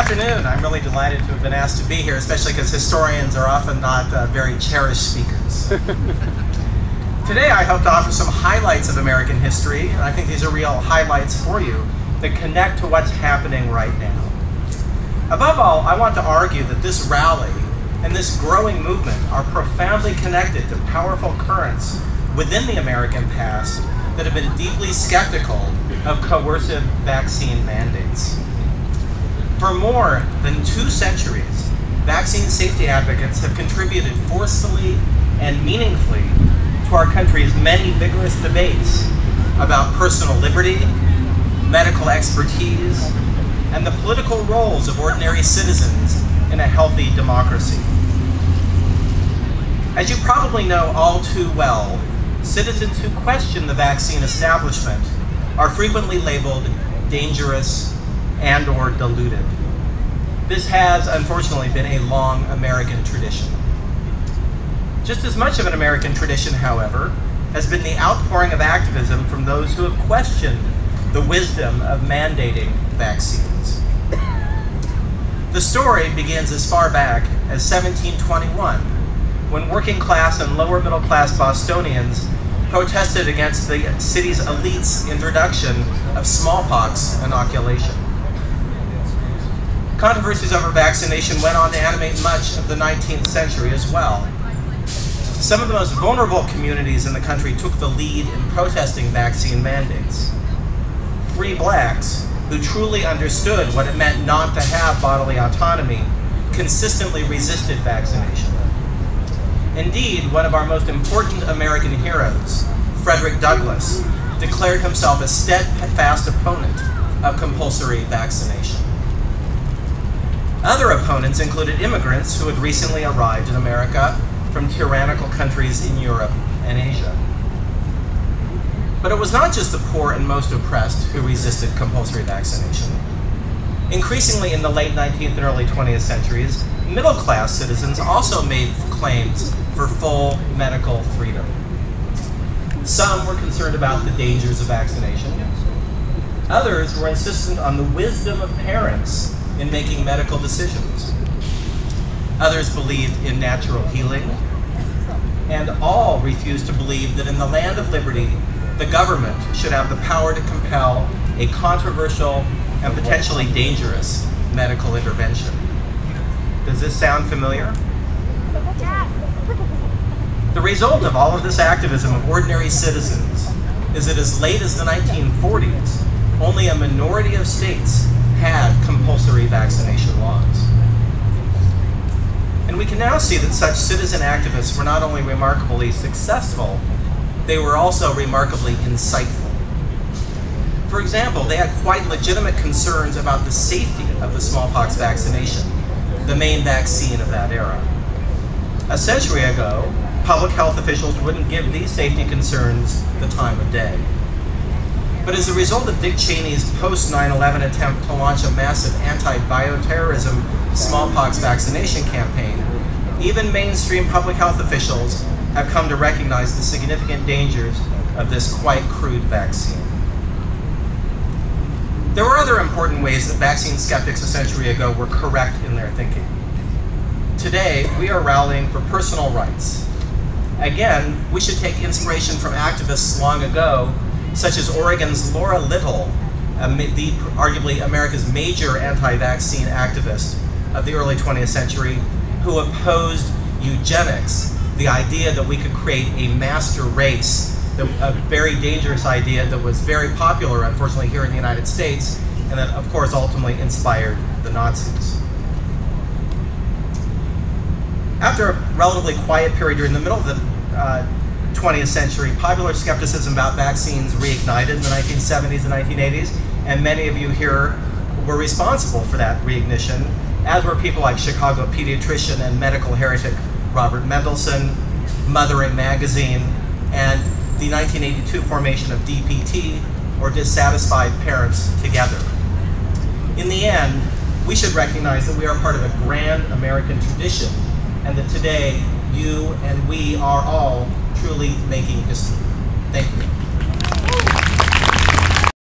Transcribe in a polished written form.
afternoon. I'm really delighted to have been asked to be here, especially because historians are often not very cherished speakers. Today I hope to offer some highlights of American history, and I think these are real highlights for you that connect to what's happening right now. Above all, I want to argue that this rally and this growing movement are profoundly connected to powerful currents within the American past that have been deeply skeptical of coercive vaccine mandates. For more than 2 centuries, vaccine safety advocates have contributed forcefully and meaningfully to our country's many vigorous debates about personal liberty, medical expertise, and the political roles of ordinary citizens in a healthy democracy. As you probably know all too well, citizens who question the vaccine establishment are frequently labeled dangerous and/or deluded. This has, unfortunately, been a long American tradition. Just as much of an American tradition, however, has been the outpouring of activism from those who have questioned the wisdom of mandating vaccines. The story begins as far back as 1721, when working class and lower middle class Bostonians protested against the city's elite's introduction of smallpox inoculation. Controversies over vaccination went on to animate much of the 19th century as well. Some of the most vulnerable communities in the country took the lead in protesting vaccine mandates. Free blacks, who truly understood what it meant not to have bodily autonomy, consistently resisted vaccination. Indeed, one of our most important American heroes, Frederick Douglass, declared himself a steadfast opponent of compulsory vaccination. Other opponents included immigrants who had recently arrived in America from tyrannical countries in Europe and Asia. But it was not just the poor and most oppressed who resisted compulsory vaccination. Increasingly in the late 19th and early 20th centuries, middle-class citizens also made claims for full medical freedom. Some were concerned about the dangers of vaccination. Others were insistent on the wisdom of parents in making medical decisions. Others believed in natural healing. And all refused to believe that in the land of liberty, the government should have the power to compel a controversial and potentially dangerous medical intervention. Does this sound familiar? The result of all of this activism of ordinary citizens is that as late as the 1940s, only a minority of states had compulsory vaccination laws. And we can now see that such citizen activists were not only remarkably successful, they were also remarkably insightful. For example, they had quite legitimate concerns about the safety of the smallpox vaccination, the main vaccine of that era. A century ago, public health officials wouldn't give these safety concerns the time of day. But as a result of Dick Cheney's post-9/11 attempt to launch a massive anti-bioterrorism smallpox vaccination campaign, even mainstream public health officials have come to recognize the significant dangers of this quite crude vaccine. There were other important ways that vaccine skeptics a century ago were correct in their thinking. Today, we are rallying for personal rights. Again, we should take inspiration from activists long ago, such as Oregon's Laura Little, arguably America's major anti-vaccine activist of the early 20th century, who opposed eugenics, the idea that we could create a master race, a very dangerous idea that was very popular, unfortunately, here in the United States, and that, of course, ultimately inspired the Nazis. After a relatively quiet period during the middle of the 20th century, popular skepticism about vaccines reignited in the 1970s and 1980s, and many of you here were responsible for that reignition, as were people like Chicago pediatrician and medical heretic Robert Mendelsohn, Mothering Magazine, and the 1982 formation of DPT, or Dissatisfied Parents Together. In the end, we should recognize that we are part of a grand American tradition, and that today, you and we are all truly making history. Thank you.